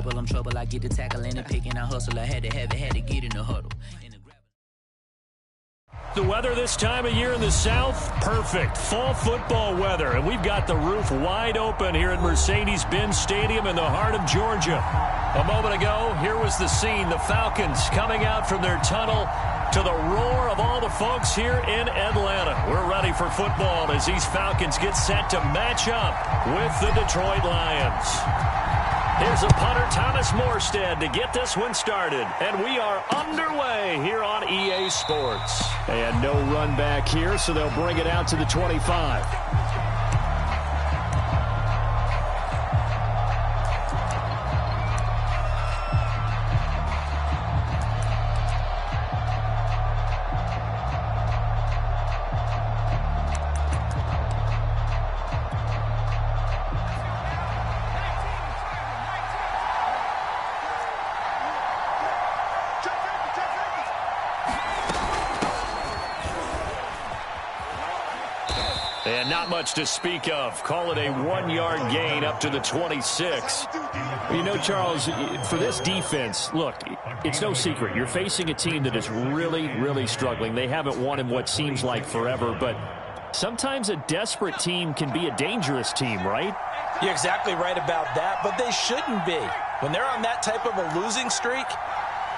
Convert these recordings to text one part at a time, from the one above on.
dribble, I'm trouble. I get the tackle and the pick and I hustle. I had to have it, had to get in the huddle. The weather this time of year in the South, perfect. Fall football weather, and we've got the roof wide open here at Mercedes-Benz Stadium in the heart of Georgia. A moment ago, here was the scene. The Falcons coming out from their tunnel to the roar of all the folks here in Atlanta. We're ready for football as these Falcons get set to match up with the Detroit Lions. Here's a punter, Thomas Morstead, to get this one started. And we are underway here on EA Sports. And no run back here, so they'll bring it out to the 25. And not much to speak of. Call it a 1-yard gain up to the 26. Well, you know, Charles, for this defense, look, it's no secret. You're facing a team that is really, really struggling. They haven't won in what seems like forever, but sometimes a desperate team can be a dangerous team, right? You're exactly right about that, but they shouldn't be. When they're on that type of a losing streak,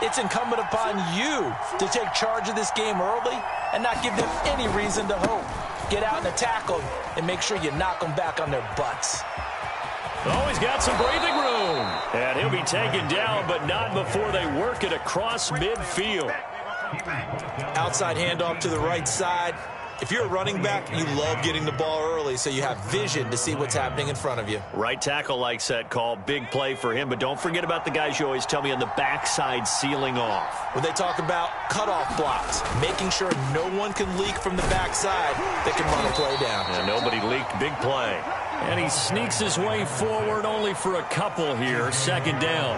it's incumbent upon you to take charge of this game early and not give them any reason to hope. Get out and attack them and make sure you knock them back on their butts. Oh, he's got some breathing room. And he'll be taken down, but not before they work it across midfield. Outside handoff to the right side. If you're a running back, you love getting the ball early so you have vision to see what's happening in front of you. Right tackle likes that call. Big play for him, but don't forget about the guys you always tell me on the backside sealing off. When they talk about cutoff blocks, making sure no one can leak from the backside that can run a play down. And nobody leaked. Big play. And he sneaks his way forward only for a couple here. Second down.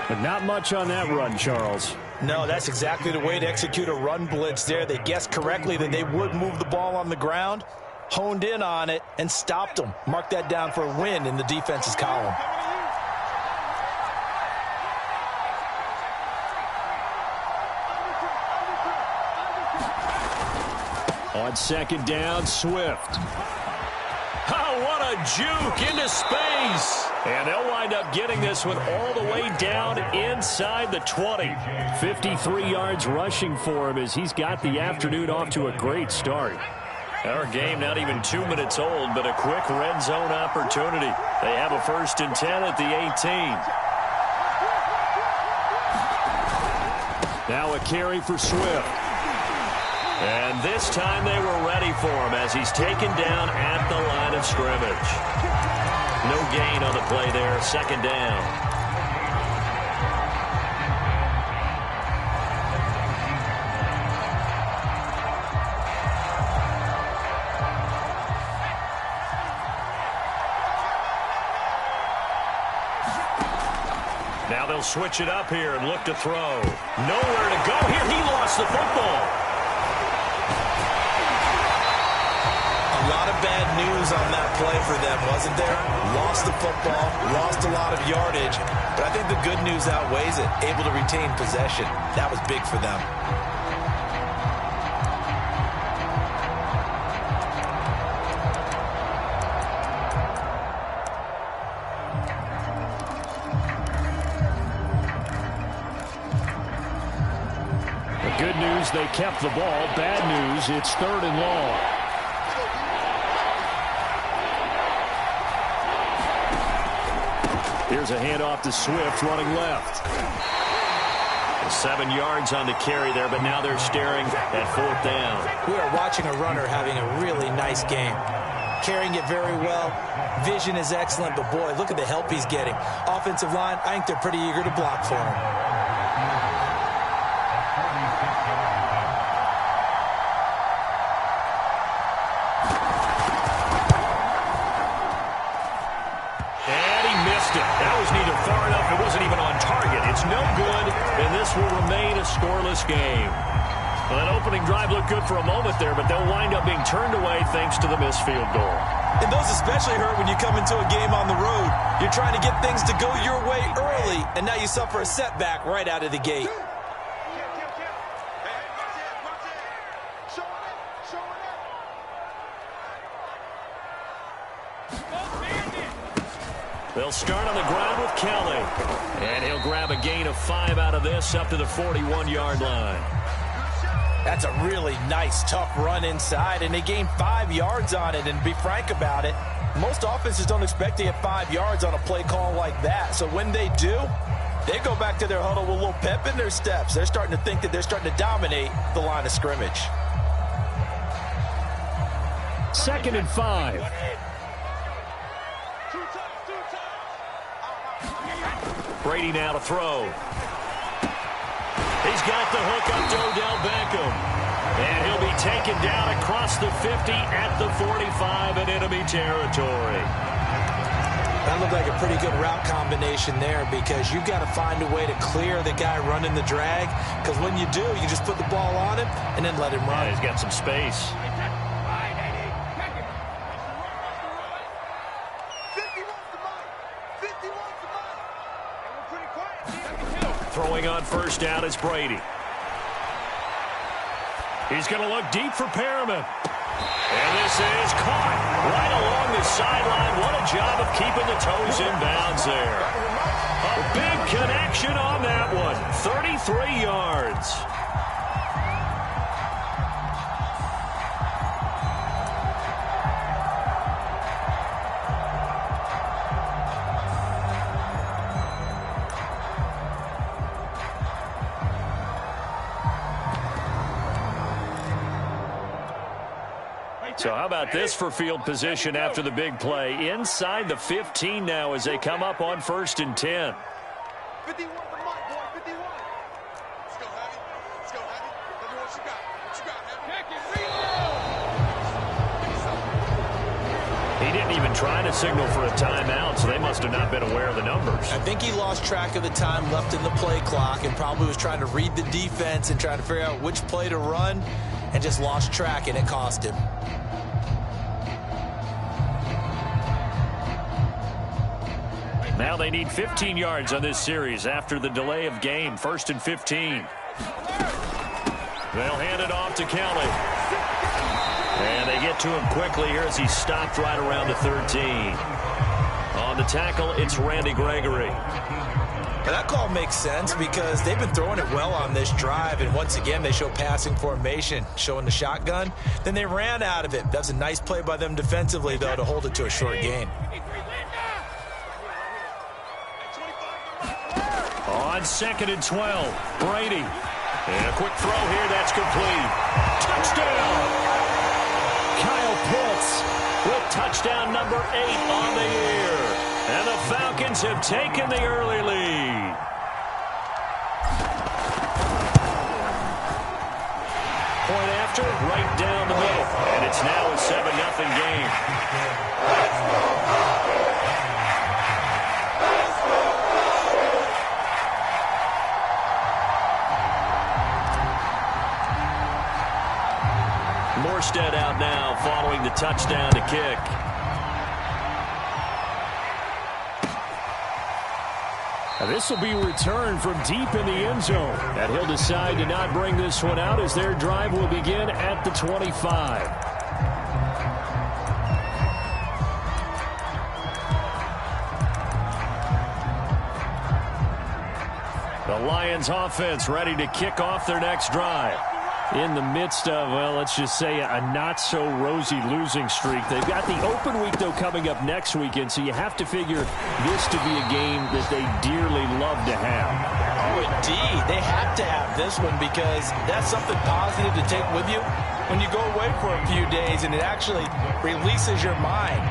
But not much on that run, Charles. No, that's exactly the way to execute a run blitz there. They guessed correctly that they would move the ball on the ground, honed in on it, and stopped them. Mark that down for a win in the defense's column. On second down, Swift. Oh, what a juke into space. And they'll wind up getting this one all the way down inside the 20. 53 yards rushing for him as he's got the afternoon off to a great start. Our game not even 2 minutes old, but a quick red zone opportunity. They have a 1st and 10 at the 18. Now a carry for Swift. And this time they were ready for him as he's taken down at the line of scrimmage. No gain on the play there, second down. Now they'll switch it up here and look to throw. Nowhere to go here. He lost the football. A lot of bad news on that play for them, wasn't there? Lost the football, lost a lot of yardage, but I think the good news outweighs it. Able to retain possession. That was big for them. The good news, they kept the ball. Bad news, it's 3rd and long. Here's a handoff to Swift running left. 7 yards on the carry there, but now they're staring at 4th down. We are watching a runner having a really nice game. Carrying it very well. Vision is excellent, but boy, look at the help he's getting. Offensive line, I think they're pretty eager to block for him. That was neither far enough. It wasn't even on target. It's no good, and this will remain a scoreless game. Well, that opening drive looked good for a moment there, but they'll wind up being turned away thanks to the missed field goal. And those especially hurt when you come into a game on the road. You're trying to get things to go your way early, and now you suffer a setback right out of the gate. They'll start on the ground with Kelly. And he'll grab a gain of 5 out of this up to the 41-yard line. That's a really nice, tough run inside, and they gained 5 yards on it. And to be frank about it, most offenses don't expect to get 5 yards on a play call like that. So when they do, they go back to their huddle with a little pep in their steps. They're starting to think that they're starting to dominate the line of scrimmage. 2nd and 5. Brady now to throw. He's got the hook up to Odell Beckham. And he'll be taken down across the 50 at the 45 in enemy territory. That looked like a pretty good route combination there, because you've got to find a way to clear the guy running the drag, because when you do, you just put the ball on him and then let him run. Yeah, he's got some space. Throwing on first down is Brady. He's going to look deep for Perriman. And this is caught right along the sideline. What a job of keeping the toes in bounds there. A big connection on that one. 33 yards. So how about this for field position after the big play? Inside the 15 now as they come up on 1st and 10. 51 the mark, boy, 51. Let's go, Heavy. Let's go, Heavy. Tell me what you got. What you got, Heavy? He didn't even try to signal for a timeout, so they must have not been aware of the numbers. I think he lost track of the time left in the play clock and probably was trying to read the defense and trying to figure out which play to run, and just lost track, and it cost him. Now they need 15 yards on this series after the delay of game. 1st and 15. They'll hand it off to Kelly. And they get to him quickly here as he stopped right around the 13. On the tackle, it's Randy Gregory. And that call makes sense because they've been throwing it well on this drive, and once again they show passing formation, showing the shotgun. Then they ran out of it. That's a nice play by them defensively, though, to hold it to a short gain. On 2nd and 12, Brady. And a quick throw here, that's complete. Touchdown! Kyle Pitts with touchdown number 8 on the year. And the Falcons have taken the early lead. Point after, right down the middle. And it's now a 7-0 game. Morstead out now following the touchdown to kick. Now this will be returned from deep in the end zone. And he'll decide to not bring this one out as their drive will begin at the 25. The Lions offense ready to kick off their next drive. In the midst of, well, let's just say a not-so-rosy losing streak. They've got the open week, though, coming up next weekend, so you have to figure this to be a game that they dearly love to have. Oh, indeed. They have to have this one because that's something positive to take with you when you go away for a few days, and it actually releases your mind.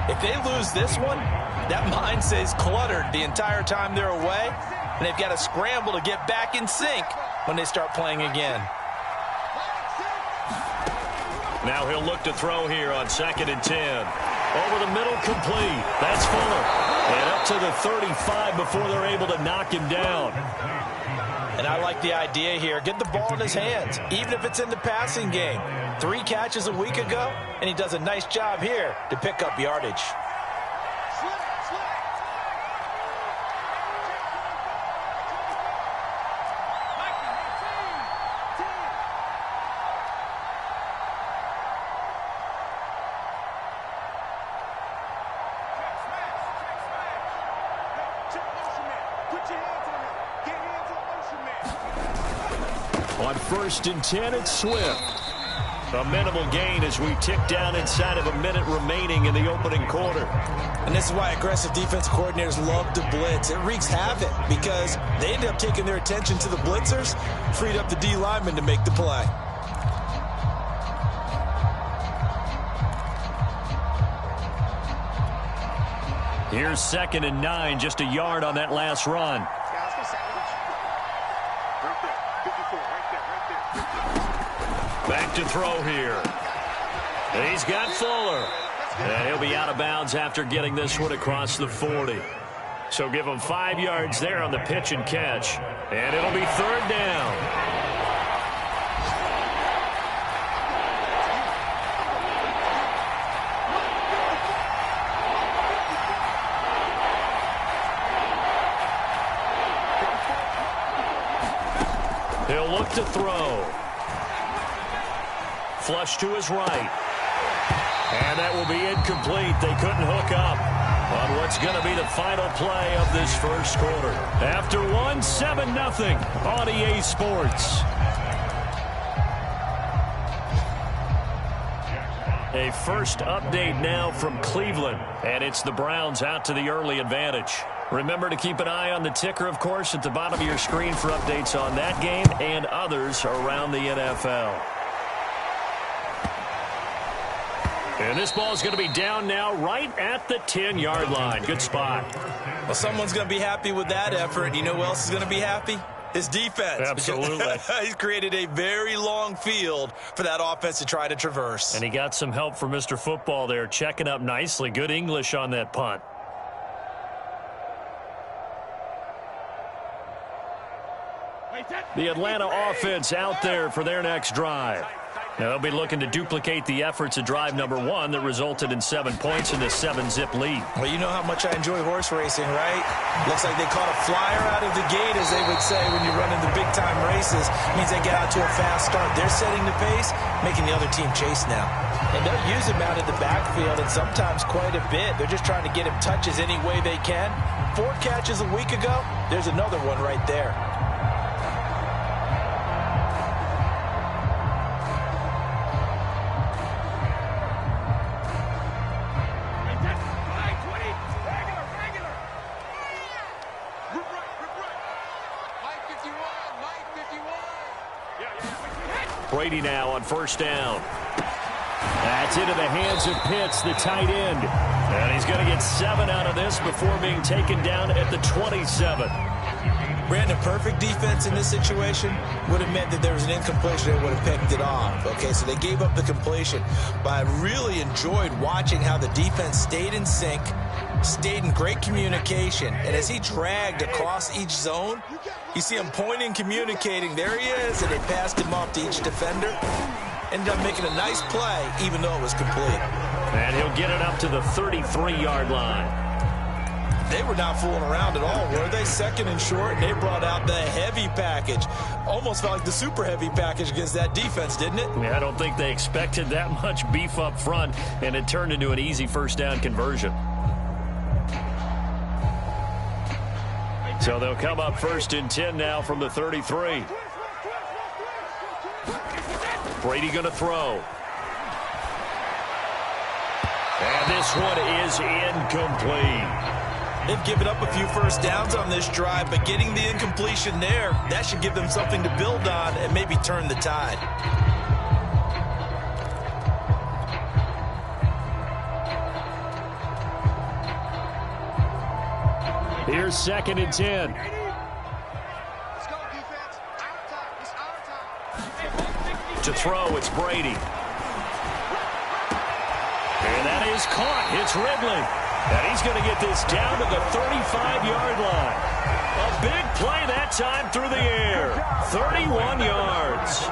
If they lose this one, that mind stays cluttered the entire time they're away, and they've got to scramble to get back in sync when they start playing again. Now he'll look to throw here on 2nd and 10. Over the middle, complete. That's Fuller. And up to the 35 before they're able to knock him down. And I like the idea here. Get the ball in his hands, even if it's in the passing game. 3 catches a week ago, and he does a nice job here to pick up yardage. On 1st and 10, it's Swift. A minimal gain as we tick down inside of a minute remaining in the opening quarter. And this is why aggressive defense coordinators love to blitz. It wreaks havoc because they end up taking their attention to the blitzers, freed up the D lineman to make the play. Here's 2nd and 9, just a yard on that last run. Back to throw here. He's got Fuller. And he'll be out of bounds after getting this one across the 40. So give him 5 yards there on the pitch and catch. And it'll be 3rd down. He'll look to throw. Flush to his right. And that will be incomplete. They couldn't hook up on what's going to be the final play of this first quarter. After one, 7-0 on EA Sports. A first update now from Cleveland, and it's the Browns out to the early advantage. Remember to keep an eye on the ticker, of course, at the bottom of your screen for updates on that game and others around the NFL. And this ball is going to be down now right at the 10-yard line. Good spot. Well, someone's going to be happy with that effort. You know who else is going to be happy? His defense. Absolutely. He's created a very long field for that offense to try to traverse. And he got some help from Mr. Football there, checking up nicely. Good English on that punt. The Atlanta offense out there for their next drive. Now they'll be looking to duplicate the efforts of drive number 1 that resulted in 7 points in this 7-zip lead. Well, you know how much I enjoy horse racing, right? Looks like they caught a flyer out of the gate, as they would say when you run into big-time races. It means they get out to a fast start. They're setting the pace, making the other team chase now. And they'll use him out in the backfield, and sometimes quite a bit. They're just trying to get him touches any way they can. 4 catches a week ago, there's another one right there. Brady now on 1st down. That's into the hands of Pitts, the tight end. And he's going to get 7 out of this before being taken down at the 27. Brandon, perfect defense in this situation would have meant that there was an incompletion and would have picked it off. Okay, so they gave up the completion. But I really enjoyed watching how the defense stayed in sync, stayed in great communication, and as he dragged across each zone, you see him pointing, communicating. There he is, and they passed him off to each defender. Ended up making a nice play, even though it was complete. And he'll get it up to the 33-yard line. They were not fooling around at all, were they? 2nd and short, and they brought out the heavy package. Almost felt like the super heavy package against that defense, didn't it? Yeah, I don't think they expected that much beef up front, and it turned into an easy 1st down conversion. So they'll come up 1st and 10 now from the 33. Brady going to throw. And this one is incomplete. They've given up a few 1st downs on this drive, but getting the incompletion there, that should give them something to build on and maybe turn the tide. Here's 2nd and 10. Let's go, defense. Our time. It's our time. To throw, it's Brady. And that is caught. It's Ridley. And he's going to get this down to the 35-yard line. A big play that time through the air. 31 yards.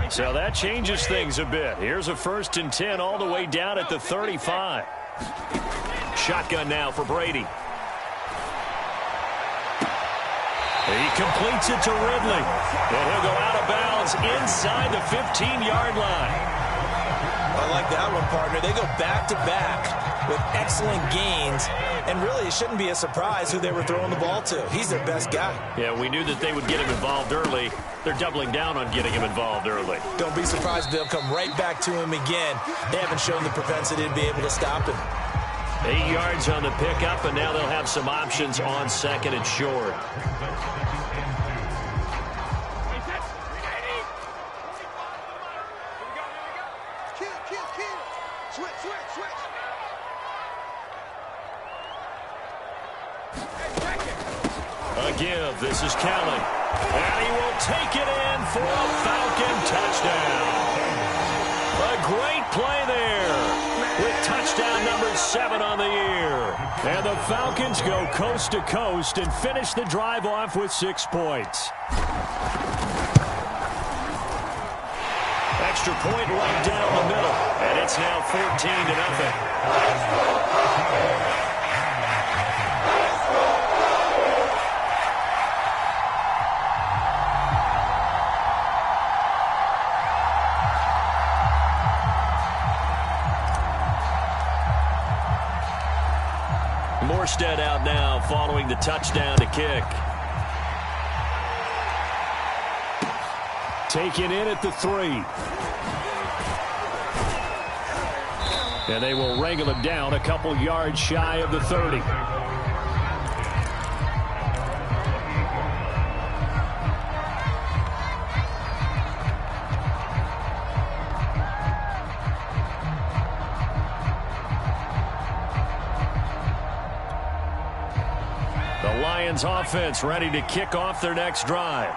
So that changes things a bit. Here's a 1st and 10 all the way down at the 35. Shotgun now for Brady. He completes it to Ridley. And he'll go out of bounds inside the 15-yard line. I like that one, partner. They go back-to-back with excellent gains. And really, it shouldn't be a surprise who they were throwing the ball to. He's their best guy. Yeah, we knew that they would get him involved early. They're doubling down on getting him involved early. Don't be surprised if they'll come right back to him again. They haven't shown the propensity to be able to stop him. 8 yards on the pickup, and now they'll have some options on 2nd and short. A give. This is Kelly. And he will take it in for a Falcon touchdown. A great play there with touchdown number 7 on the year. And the Falcons go coast to coast and finish the drive off with 6 points. Extra point right down the middle. And it's now 14-0. Morstead out now following the touchdown to kick. Taken in at the 3. And they will wrangle him down a couple yards shy of the 30. Lions offense ready to kick off their next drive.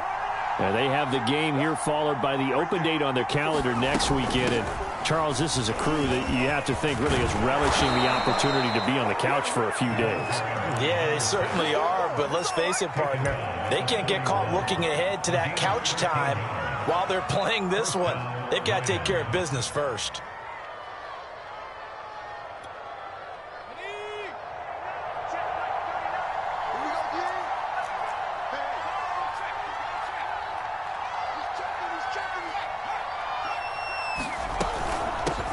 And they have the game here followed by the open date on their calendar next weekend. And Charles, this is a crew that you have to think really is relishing the opportunity to be on the couch for a few days. Yeah, they certainly are, but let's face it, partner. They can't get caught looking ahead to that couch time while they're playing this one. They've got to take care of business first.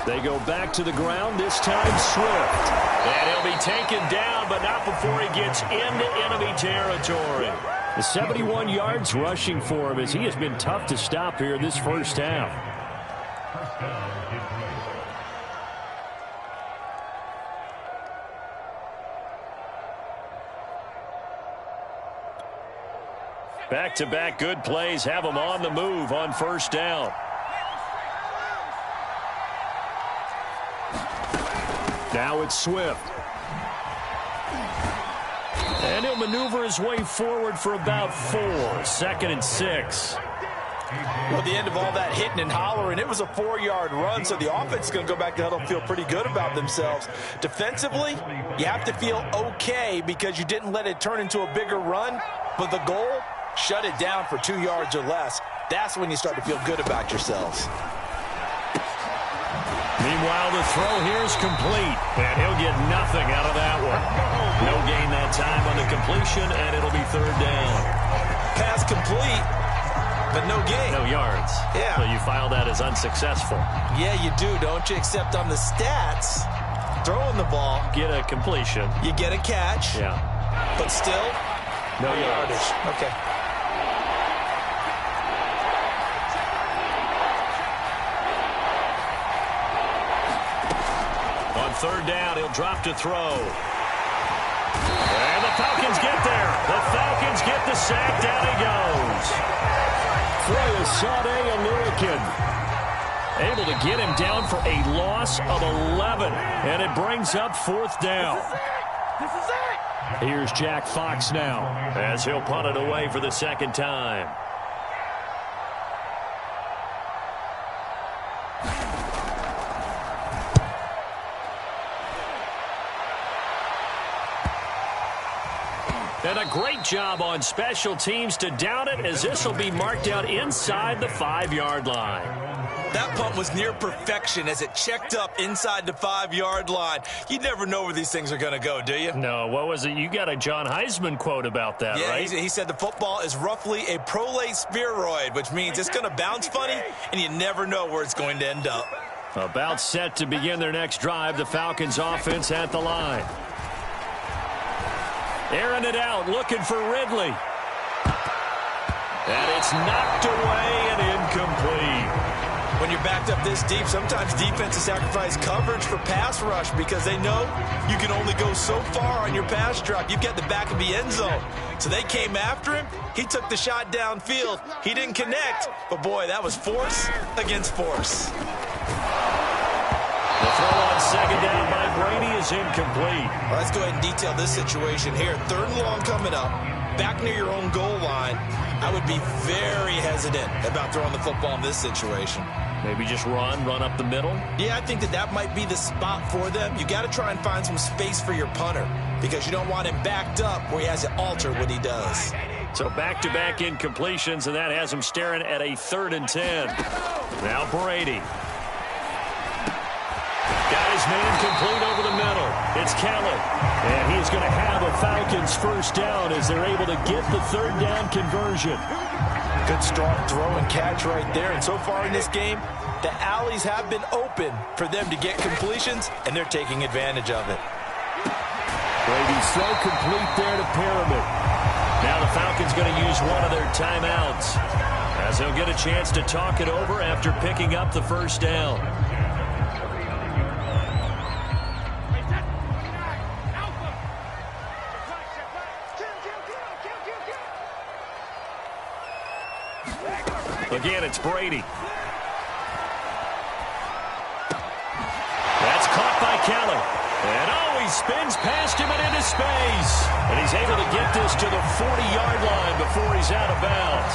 They go back to the ground, this time Swift. And he'll be taken down, but not before he gets into enemy territory. The 71 yards rushing for him as he has been tough to stop here this first half. Back-to-back good plays have him on the move on first down. Now it's Swift. And he'll maneuver his way forward for about 4. 2nd and 6. Well, at the end of all that hitting and hollering, it was a 4-yard run, so the offense is going to go back to huddle and feel pretty good about themselves. Defensively, you have to feel okay because you didn't let it turn into a bigger run, but the goal, shut it down for 2 yards or less. That's when you start to feel good about yourselves. Meanwhile, the throw here is complete, and he'll get nothing out of that one. No gain that time on the completion, and it'll be 3rd down. Pass complete, but no gain. No yards. Yeah. So you file that as unsuccessful. Yeah, you do, don't you? Except on the stats, throwing the ball. Get a completion. You get a catch. Yeah. But still, no yardage. Okay. On 3rd down, he'll drop to throw. And the Falcons get there. The Falcons get the sack. Down he goes. Foyesade Aluakin able to get him down for a loss of 11. And it brings up 4th down. This is it! Here's Jack Fox now as he'll punt it away for the second time. And a great job on special teams to down it, as this will be marked out inside the 5-yard line. That punt was near perfection as it checked up inside the 5-yard line. You never know where these things are going to go, do you? No, what was it? You got a John Heisman quote about that, right? Yeah, he said the football is roughly a prolate spheroid, which means it's going to bounce funny, and you never know where it's going to end up. About set to begin their next drive, the Falcons offense at the line. Airing it out, looking for Ridley. And it's knocked away and incomplete. When you're backed up this deep, sometimes defenses sacrifice coverage for pass rush because they know you can only go so far on your pass drop. You've got the back of the end zone. So they came after him. He took the shot downfield. He didn't connect. But, boy, that was force against force. The throw on second down by Brady is incomplete. Well, let's go ahead and detail this situation here. 3rd and long coming up, back near your own goal line. I would be very hesitant about throwing the football in this situation. Maybe just run up the middle? Yeah, I think that might be the spot for them. You got to try and find some space for your punter because you don't want him backed up where he has to alter what he does. So back-to-back incompletions, and that has him staring at a 3rd and 10. Now Brady. Got his man complete over the middle. It's Kelly. And he's going to have a Falcons first down as they're able to get the 3rd down conversion. Good strong throw and catch right there. And so far in this game, the alleys have been open for them to get completions, and they're taking advantage of it. Brady's throw complete there to Pyramid. Now the Falcons going to use one of their timeouts as they'll get a chance to talk it over after picking up the first down. Again, it's Brady. That's caught by Kelly. And he spins past him and into space. And he's able to get this to the 40-yard line before he's out of bounds.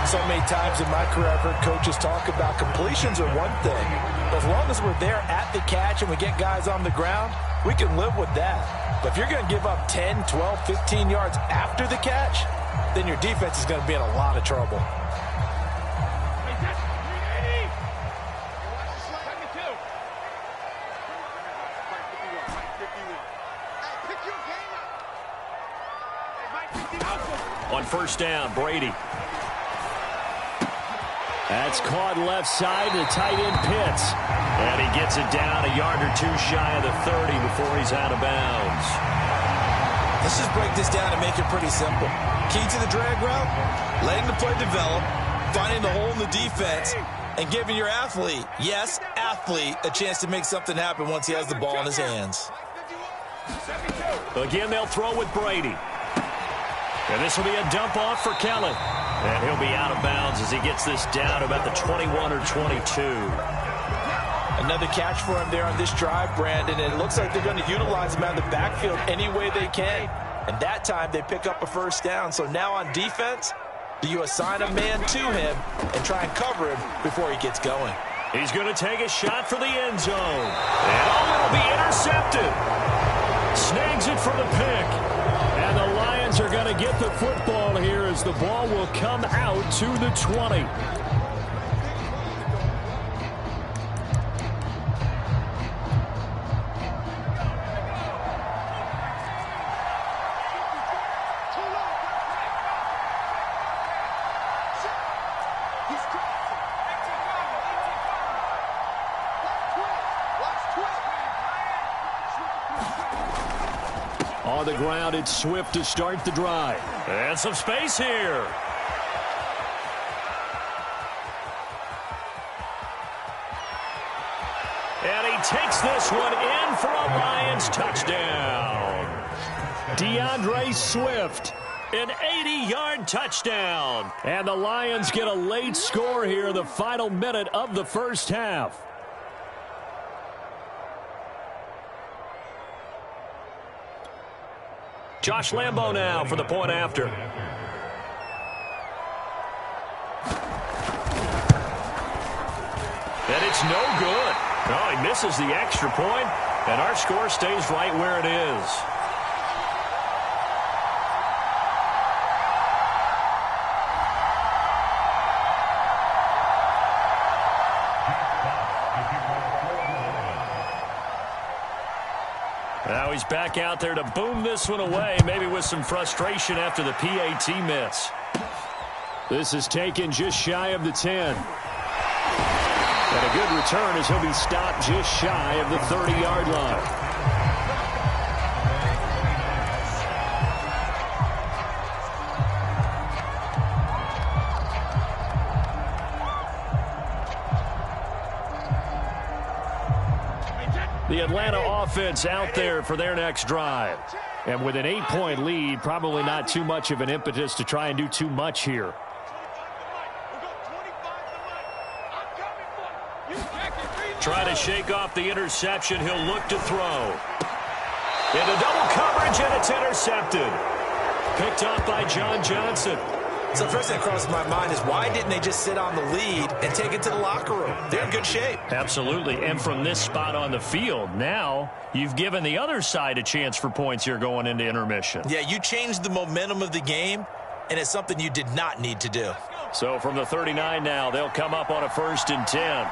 So many times in my career, I've heard coaches talk about completions are one thing. But as long as we're there at the catch and we get guys on the ground, we can live with that. But if you're going to give up 10, 12, 15 yards after the catch, then your defense is going to be in a lot of trouble. On first down, Brady. That's caught left side to tight end Pitts. And he gets it down a yard or two shy of the 30 before he's out of bounds. Let's just break this down and make it pretty simple. Key to the drag route, letting the play develop, finding the hole in the defense, and giving your athlete, yes, athlete, a chance to make something happen once he has the ball in his hands. Again, they'll throw with Brady. And this will be a dump off for Kelly. And he'll be out of bounds as he gets this down about the 21 or 22. Another catch for him there on this drive, Brandon. And it looks like they're going to utilize him out of the backfield any way they can. And that time they pick up a first down. So now on defense, do you assign a man to him and try and cover him before he gets going? He's going to take a shot for the end zone. And it'll be intercepted. Snags it for the pick. And the Lions are going to get the football here as the ball will come out to the 20. On the ground, it's Swift to start the drive. And some space here. And he takes this one in for a Lions touchdown. DeAndre Swift, an 80-yard touchdown. And the Lions get a late score here in the final minute of the first half. Josh Lambo now for the point after. And it's no good. Oh, he misses the extra point, and our score stays right where it is. Now he's back out there to boom this one away, maybe with some frustration after the PAT miss. This is taken just shy of the 10. And a good return as he'll be stopped just shy of the 30-yard line. The Atlanta offense out there for their next drive. And with an 8-point lead, probably not too much of an impetus to try and do too much here. Try to shake off the interception. He'll look to throw. Into double coverage, and it's intercepted. Picked off by John Johnson. So the first thing that crosses my mind is why didn't they just sit on the lead and take it to the locker room? They're in good shape. Absolutely. And from this spot on the field, now you've given the other side a chance for points here going into intermission. Yeah, you changed the momentum of the game, and it's something you did not need to do. So from the 39 now, they'll come up on a 1st and 10.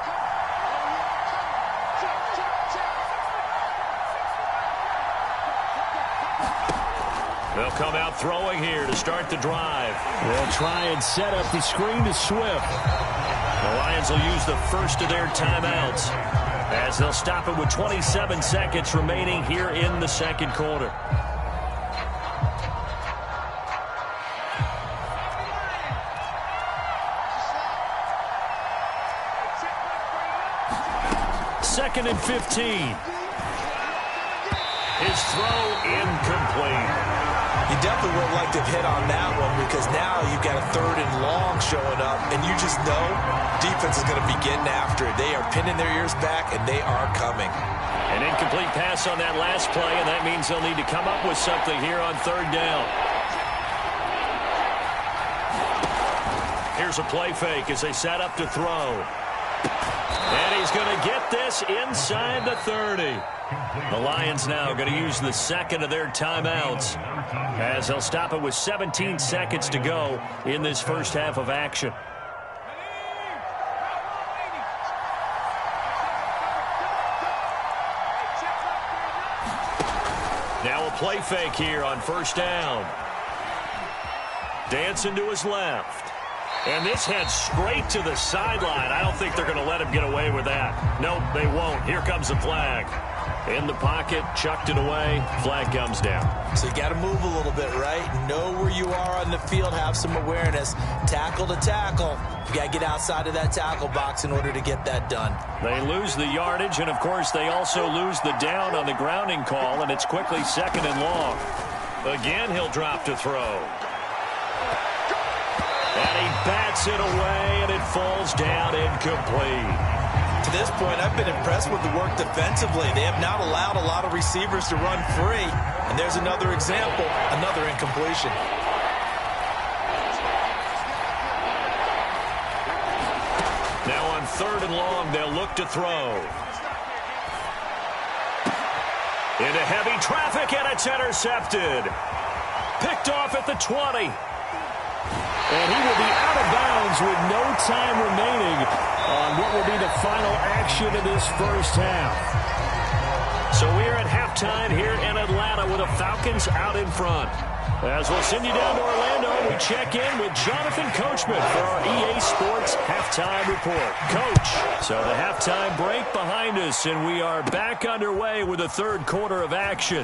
They'll come out throwing here to start the drive. They'll try and set up the screen to Swift. The Lions will use the first of their timeouts as they'll stop it with 27 seconds remaining here in the second quarter. Second and 15. His throw incomplete. You definitely would have liked to have hit on that one because now you've got a 3rd and long showing up, and you just know defense is going to be getting after it. They are pinning their ears back, and they are coming. An incomplete pass on that last play, and that means they'll need to come up with something here on 3rd down. Here's a play fake as they set up to throw. And he's going to get this inside the 30. The Lions now going to use the second of their timeouts as they'll stop it with 17 seconds to go in this first half of action. Now a play fake here on 1st down. Dancing to his left. And this heads straight to the sideline. I don't think they're going to let him get away with that. Nope, they won't. Here comes the flag. In the pocket, chucked it away. Flag comes down. So you got to move a little bit, right? Know where you are on the field. Have some awareness. Tackle to tackle. You got to get outside of that tackle box in order to get that done. They lose the yardage, and, of course, they also lose the down on the grounding call, and it's quickly 2nd and long. Again, he'll drop to throw. And he bats it away, and it falls down incomplete. To this point, I've been impressed with the work defensively. They have not allowed a lot of receivers to run free. And there's another example, another incompletion. Now on 3rd and long, they'll look to throw. Into heavy traffic, and it's intercepted. Picked off at the 20. And he will be out of bounds with no time remaining on what will be the final action of this first half. So we're at halftime here in Atlanta with the Falcons out in front. As we'll send you down to Orlando, we check in with Jonathan Coachman for our EA Sports Halftime Report. Coach, so the halftime break behind us, and we are back underway with the 3rd quarter of action.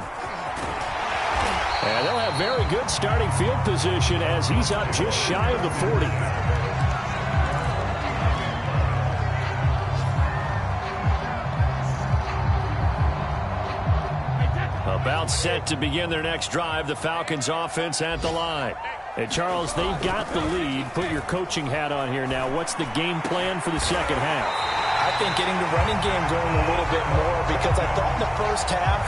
And they'll have very good starting field position as he's up just shy of the 40. About set to begin their next drive, the Falcons offense at the line. And Charles, they've got the lead. Put your coaching hat on here now. What's the game plan for the second half? I think getting the running game going a little bit more, because I thought in the first half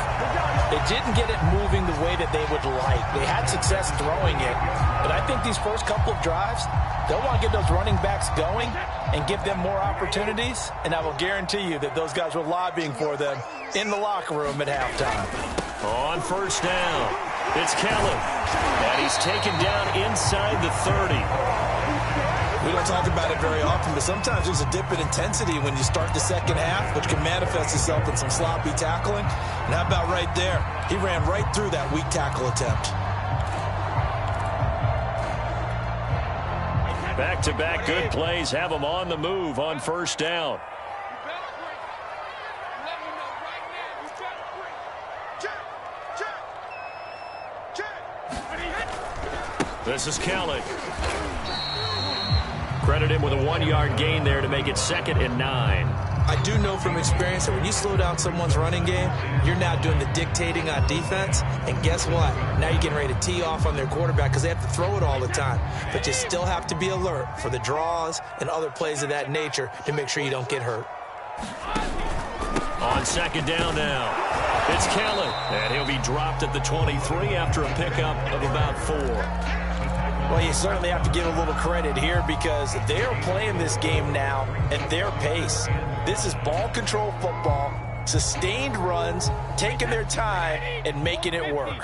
they didn't get it moving the way that they would like. They had success throwing it, but I think these first couple of drives, they'll want to get those running backs going and give them more opportunities, and I will guarantee you that those guys were lobbying for them in the locker room at halftime. On first down, it's Kelly, and he's taken down inside the 30. We don't talk about it very often, but sometimes there's a dip in intensity when you start the second half, which can manifest itself in some sloppy tackling. And how about right there? He ran right through that weak tackle attempt. Back-to-back good plays have him on the move on first down. This is Kelly. Credit him with a 1-yard gain there to make it 2nd and 9. I do know from experience that when you slow down someone's running game, you're now doing the dictating on defense. And guess what? Now you're getting ready to tee off on their quarterback because they have to throw it all the time. But you still have to be alert for the draws and other plays of that nature to make sure you don't get hurt. On 2nd down now, it's Kelly. And he'll be dropped at the 23 after a pickup of about 4. Well, you certainly have to give a little credit here because they are playing this game now at their pace. This is ball control football, sustained runs, taking their time, and making it work.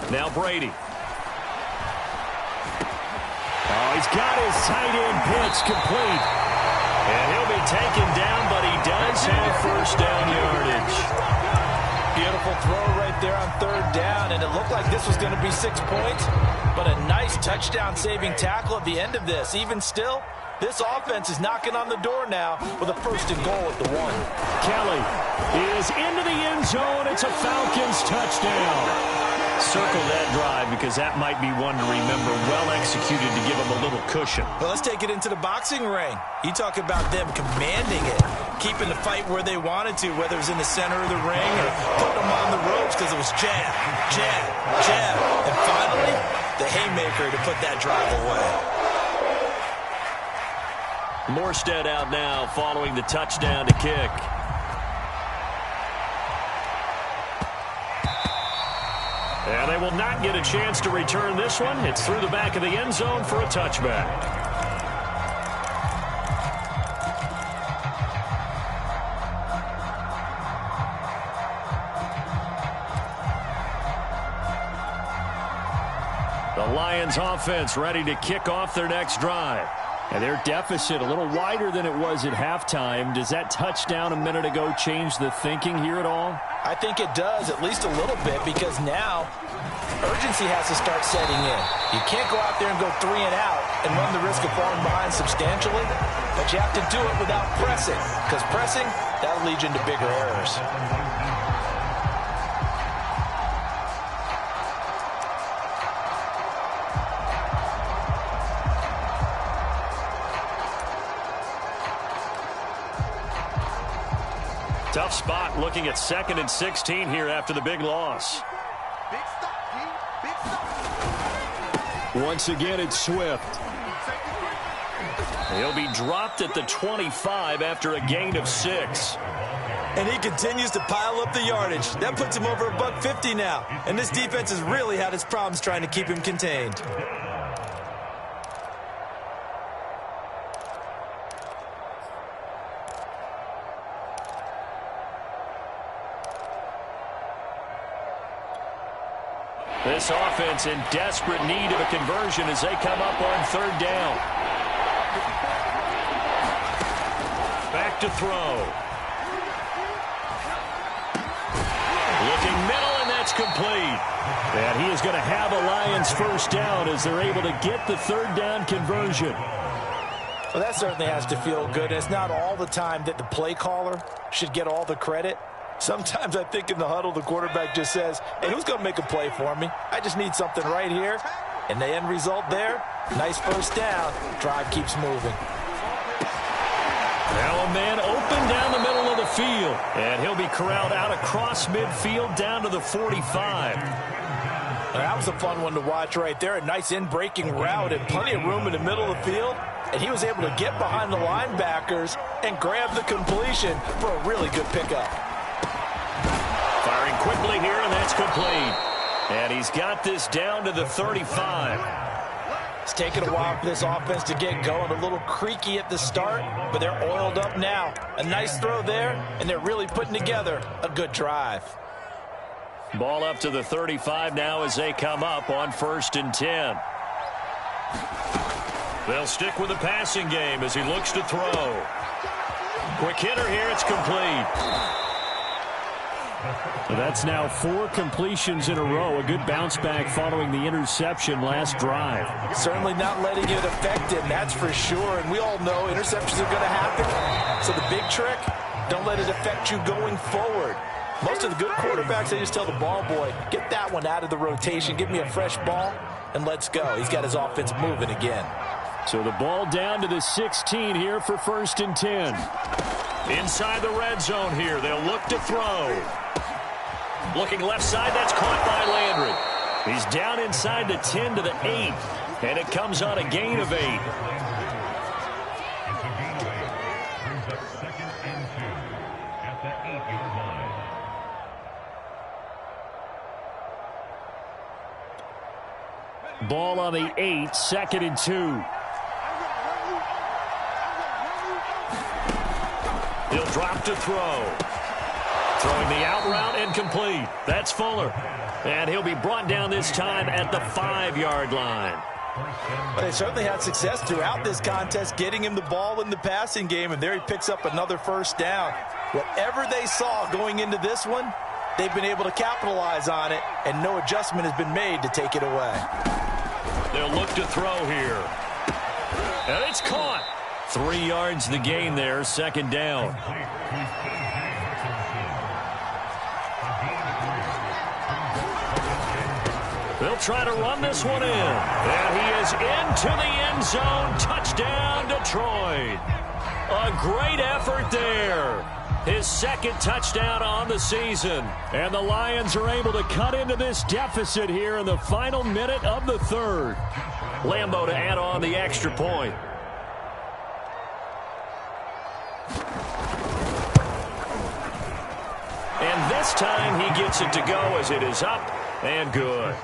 Now Brady. Oh, he's got his tight end pitch complete. And he'll be taken down, but he does have first down yardage. Beautiful throw right there on 3rd down, and it looked like this was going to be 6 points, but a nice touchdown-saving tackle at the end of this. Even still, this offense is knocking on the door now with a 1st and goal at the 1. Kelly is into the end zone. It's a Falcons touchdown. Circle that drive because that might be one to remember. Well executed to give them a little cushion. Well, let's take it into the boxing ring. You talk about them commanding it, keeping the fight where they wanted to, whether it was in the center of the ring or putting them on the ropes because it was jab, jab, jab. And finally, the haymaker to put that drive away. Morstead out now following the touchdown to kick. And they will not get a chance to return this one. It's through the back of the end zone for a touchback. The Lions offense ready to kick off their next drive. And their deficit a little wider than it was at halftime. Does that touchdown a minute ago change the thinking here at all? I think it does, at least a little bit, because now urgency has to start setting in. You can't go out there and go 3 and out and run the risk of falling behind substantially, but you have to do it without pressing, because pressing, that'll lead you into bigger errors. Tough spot looking at 2nd and 16 here after the big loss. Once again, it's Swift. He'll be dropped at the 25 after a gain of 6. And he continues to pile up the yardage. That puts him over $150 now. And this defense has really had its problems trying to keep him contained. This offense in desperate need of a conversion as they come up on 3rd down. Back to throw. Looking middle, and that's complete. And he is going to have a Lions first down as they're able to get the 3rd down conversion. Well, that certainly has to feel good. It's not all the time that the play caller should get all the credit. Sometimes I think in the huddle, the quarterback just says, hey, who's going to make a play for me? I just need something right here. And the end result there, nice first down. Drive keeps moving. Now a man open down the middle of the field. And he'll be corralled out across midfield down to the 45. That was a fun one to watch right there. A nice in-breaking route and plenty of room in the middle of the field. And he was able to get behind the linebackers and grab the completion for a really good pickup. Firing quickly here, and that's complete. And he's got this down to the 35. It's taken a while for this offense to get going. A little creaky at the start, but they're oiled up now. A nice throw there, and they're really putting together a good drive. Ball up to the 35 now as they come up on 1st and 10. They'll stick with the passing game as he looks to throw. Quick hitter here, it's complete. That's now 4 completions in a row. A good bounce back following the interception last drive. Certainly not letting it affect him, that's for sure. And we all know interceptions are going to happen. So the big trick, don't let it affect you going forward. Most of the good quarterbacks, they just tell the ball boy, get that one out of the rotation, give me a fresh ball, and let's go. He's got his offense moving again. So the ball down to the 16 here for 1st and 10. Inside the red zone here, they'll look to throw. Looking left side, that's caught by Landry. He's down inside the 10 to the 8, and it comes on a gain of 8. Ball on the 8, 2nd and 2. He'll drop to throw. Throwing the out route incomplete. That's Fuller. And he'll be brought down this time at the 5-yard line. But they certainly had success throughout this contest, getting him the ball in the passing game, and there he picks up another 1st down. Whatever they saw going into this one, they've been able to capitalize on it, and no adjustment has been made to take it away. They'll look to throw here. And it's caught. 3 yards the gain there, 2nd down. They'll try to run this one in. And he is into the end zone. Touchdown, Detroit. A great effort there. His 2nd touchdown on the season. And the Lions are able to cut into this deficit here in the final minute of the 3rd. Lambeau to add on the extra point. And this time he gets it to go as it is up and good.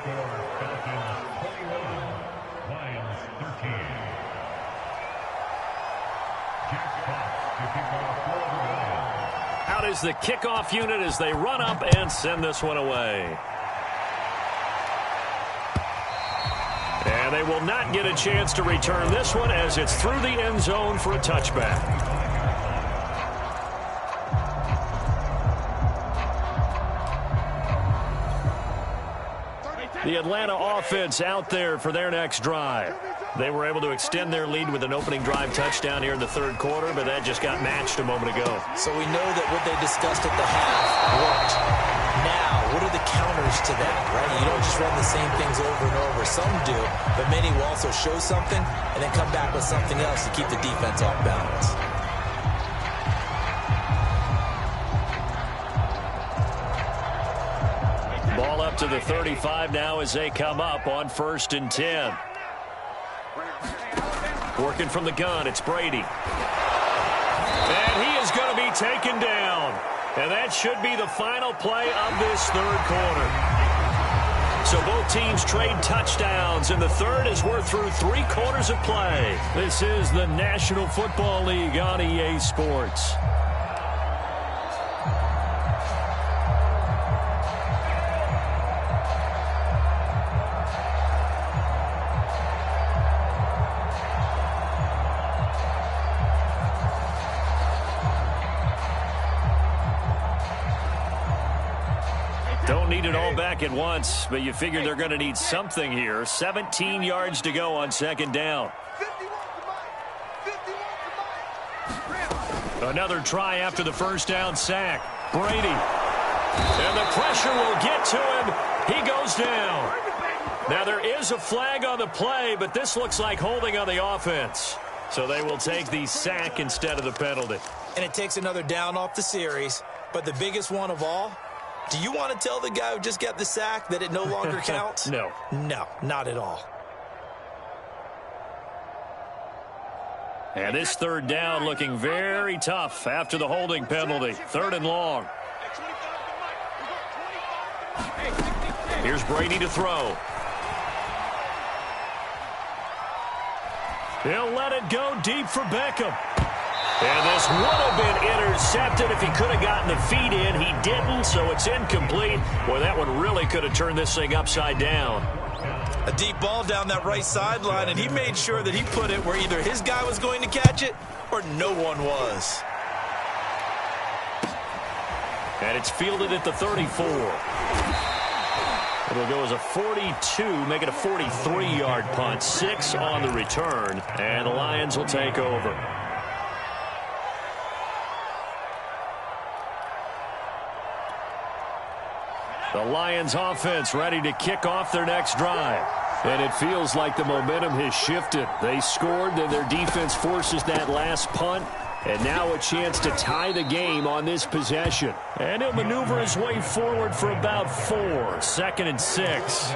Out is the kickoff unit as they run up and send this one away. And they will not get a chance to return this one as it's through the end zone for a touchback. The Atlanta offense out there for their next drive. They were able to extend their lead with an opening drive touchdown here in the 3rd quarter, but that just got matched a moment ago. So we know that what they discussed at the half worked. Now, what are the counters to that, right? You don't just run the same things over and over. Some do, but many will also show something and then come back with something else to keep the defense off balance. Ball up to the 35 now as they come up on 1st and 10. Working from the gun, it's Brady. And he is going to be taken down. And that should be the final play of this 3rd quarter. So both teams trade touchdowns, and the 3rd as we're through 3 quarters of play. This is the National Football League on EA Sports. Don't need it all back at once, but you figure they're going to need something here. 17 yards to go on 2nd down. Another try after the 1st down sack. Brady. And the pressure will get to him. He goes down. Now there is a flag on the play, but this looks like holding on the offense. So they will take the sack instead of the penalty. And it takes another down off the series, but the biggest one of all, Do you want to tell the guy who just got the sack that it no longer counts? No. No, not at all. And this third down looking very tough after the holding penalty. 3rd and long. Here's Brady to throw. He'll let it go deep for Beckham. And this would have been intercepted if he could have gotten the feet in. He didn't, so it's incomplete. Boy, that one really could have turned this thing upside down. A deep ball down that right sideline, and he made sure that he put it where either his guy was going to catch it or no one was. And it's fielded at the 34. It'll go as a 42, make it a 43-yard punt. 6 on the return, and the Lions will take over. The Lions offense ready to kick off their next drive. And it feels like the momentum has shifted. They scored, then their defense forces that last punt. And now a chance to tie the game on this possession. And he'll maneuver his way forward for about 4. 2nd and 6.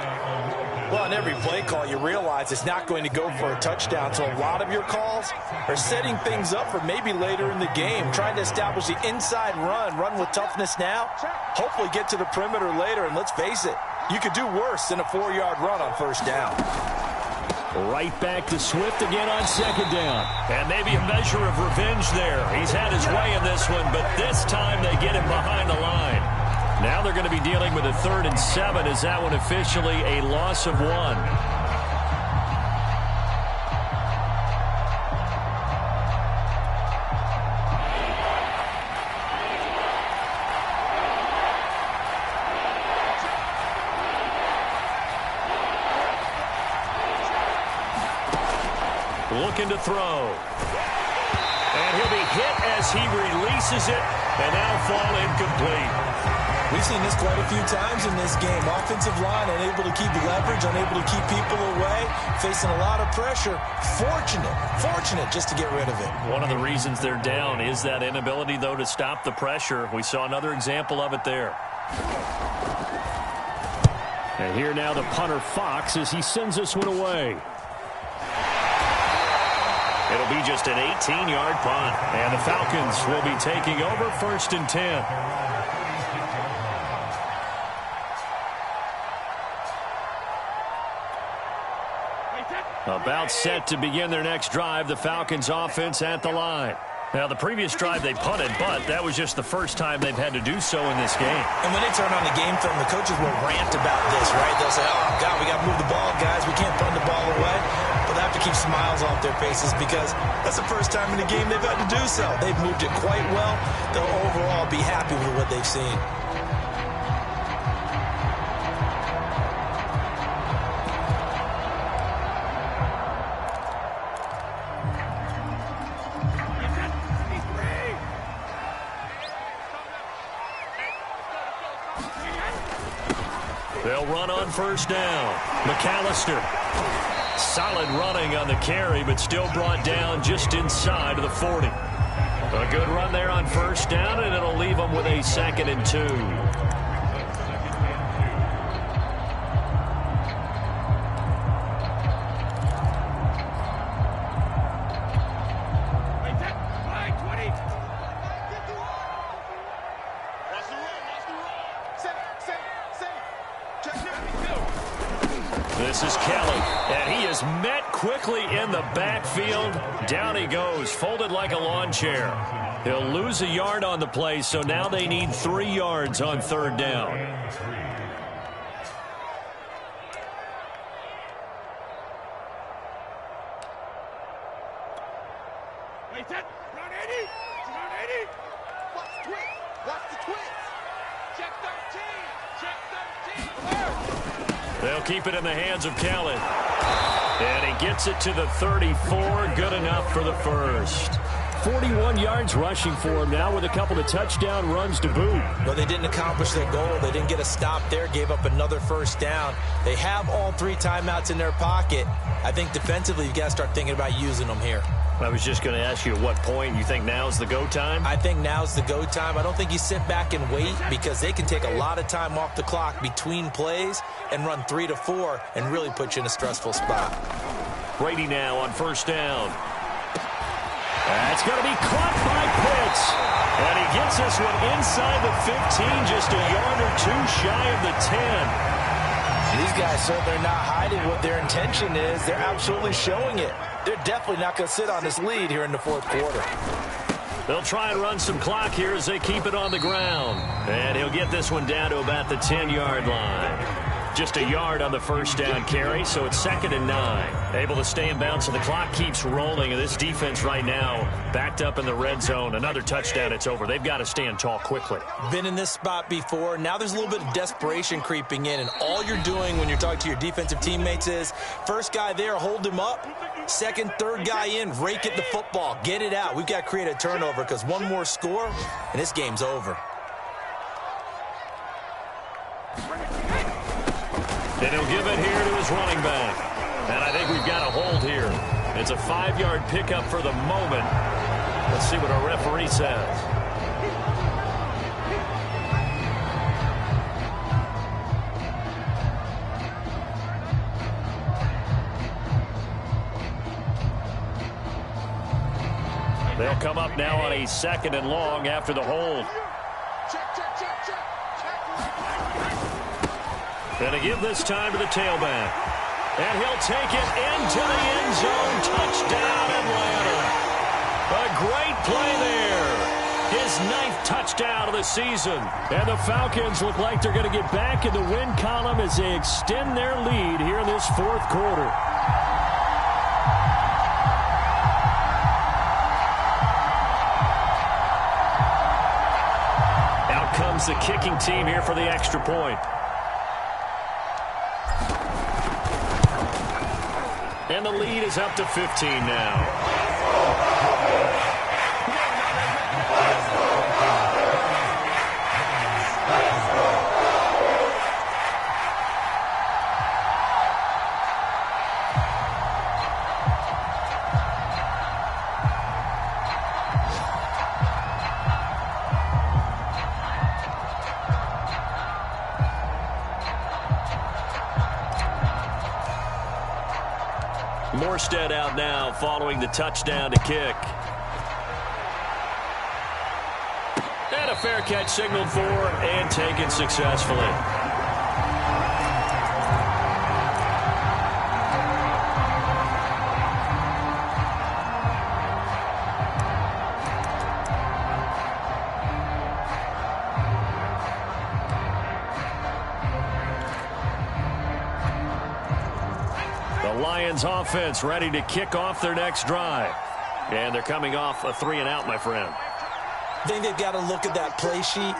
Well, on every play call, you realize it's not going to go for a touchdown. So a lot of your calls are setting things up for maybe later in the game, trying to establish the inside run with toughness now, hopefully get to the perimeter later. And let's face it, you could do worse than a 4-yard run on 1st down. Right back to Swift again on 2nd down. And maybe a measure of revenge there. He's had his way in this one, but this time they get him behind the line. Now they're going to be dealing with a 3rd and 7. Is that one officially a loss of 1? Looking to throw. And he'll be hit as he releases it, and now fall incomplete. We've seen this quite a few times in this game. Offensive line unable to keep leverage, unable to keep people away, facing a lot of pressure. Fortunate just to get rid of it. One of the reasons they're down is that inability, though, to stop the pressure. We saw another example of it there. And here now the punter Fox as he sends this one away. It'll be just an 18-yard punt. And the Falcons will be taking over 1st and 10. About set to begin their next drive, the Falcons offense at the line. Now, the previous drive they punted, but that was just the first time they've had to do so in this game. And when they turn on the game film, the coaches will rant about this, right? They'll say, oh, God, we got to move the ball, guys. We can't punt the ball away. But they have to keep smiles off their faces because that's the first time in the game they've had to do so. They've moved it quite well. They'll overall be happy with what they've seen. They'll run on 1st down. McAllister. Solid running on the carry, but still brought down just inside of the 40. A good run there on 1st down, and it'll leave them with a 2nd and 2. This is Kelly, and he is met quickly in the backfield. Down he goes, folded like a lawn chair. He'll lose a yard on the play, so now they need 3 yards on 3rd down. Run 80. Watch the twist. Watch the twist. Check 13. Check 13. They'll keep it in the hands of Kellen. And he gets it to the 34. Good enough for the first. 41 yards rushing for him now with a couple of touchdown runs to boot. Well, they didn't accomplish their goal. They didn't get a stop there, gave up another 1st down. They have all 3 timeouts in their pocket. I think defensively you've got to start thinking about using them here. I was just going to ask you at what point you think now's the go time? I think now's the go time. I don't think you sit back and wait because they can take a lot of time off the clock between plays and run 3 to 4 and really put you in a stressful spot. Brady now on first down. That's going to be caught by Pitts. And he gets this one inside the 15, just a yard or two shy of the 10. These guys certainly are not hiding what their intention is. They're absolutely showing it. They're definitely not going to sit on this lead here in the fourth quarter. They'll try and run some clock here as they keep it on the ground. And he'll get this one down to about the 10-yard line. Just a yard on the first down carry, so it's 2nd and 9. Able to stay in bounds, so the clock keeps rolling. And this defense right now backed up in the red zone. Another touchdown, it's over. They've got to stand tall quickly. Been in this spot before. Now there's a little bit of desperation creeping in. And all you're doing when you're talking to your defensive teammates is, first guy there, hold him up. Second, third guy in, rake at the football. Get it out. We've got to create a turnover because one more score, and this game's over. And he'll give it here to his running back. And I think we've got a hold here. It's a 5-yard pickup for the moment. Let's see what our referee says. They'll come up now on a 2nd and long after the hold. And to give this time to the tailback. And he'll take it into the end zone. Touchdown, Atlanta. A great play there. His 9th touchdown of the season. And the Falcons look like they're going to get back in the win column as they extend their lead here in this fourth quarter. Out comes the kicking team here for the extra point. And the lead is up to 15 now. Morstead out now following the touchdown to kick. And a fair catch signaled for and taken successfully. Lions offense ready to kick off their next drive. And they're coming off a 3-and-out, my friend. I think they've got to look at that play sheet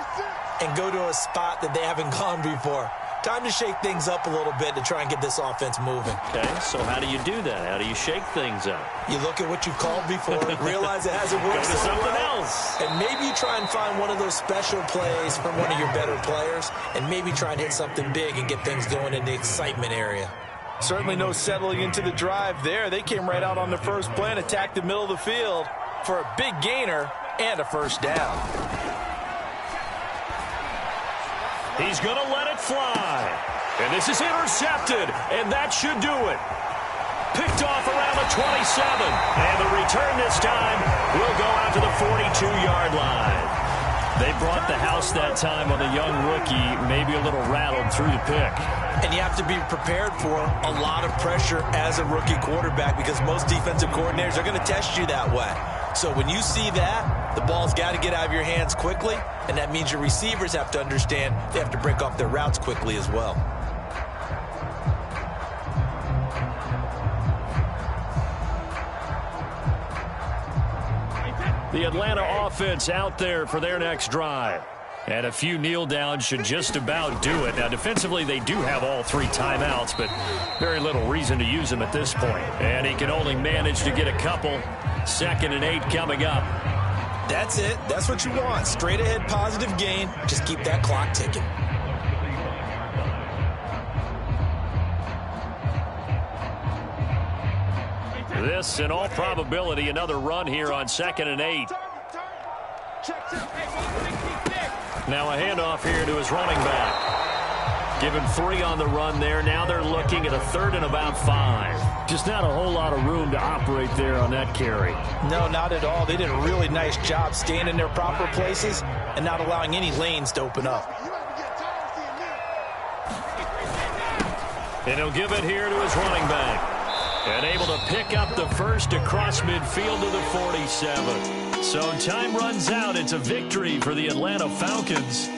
and go to a spot that they haven't gone before. Time to shake things up a little bit to try and get this offense moving. Okay, so how do you do that? How do you shake things up? You look at what you've called before, realize it hasn't worked Go to something else. And maybe you try and find one of those special plays from one of your better players, and maybe try and hit something big and get things going in the excitement area. Certainly no settling into the drive there. They came right out on the first play and attacked the middle of the field for a big gainer and a first down. He's going to let it fly. And this is intercepted, and that should do it. Picked off around the 27. And the return this time will go out to the 42-yard line. They brought the house that time on the young rookie, maybe a little rattled through the pick. And you have to be prepared for a lot of pressure as a rookie quarterback because most defensive coordinators are going to test you that way. So when you see that, the ball's got to get out of your hands quickly, and that means your receivers have to understand they have to break off their routes quickly as well. The Atlanta offense out there for their next drive. And a few kneel downs should just about do it. Now, defensively, they do have all 3 timeouts, but very little reason to use them at this point. And he can only manage to get a couple. 2nd and 8 coming up. That's it. That's what you want. Straight ahead positive gain. Just keep that clock ticking. This, in all probability, another run here on 2nd and 8. Now a handoff here to his running back. Given 3 on the run there. Now they're looking at a 3rd and about 5. Just not a whole lot of room to operate there on that carry. No, not at all. They did a really nice job staying in their proper places and not allowing any lanes to open up. And he'll give it here to his running back. And able to pick up the first across midfield to the 47. So time runs out. It's a victory for the Atlanta Falcons.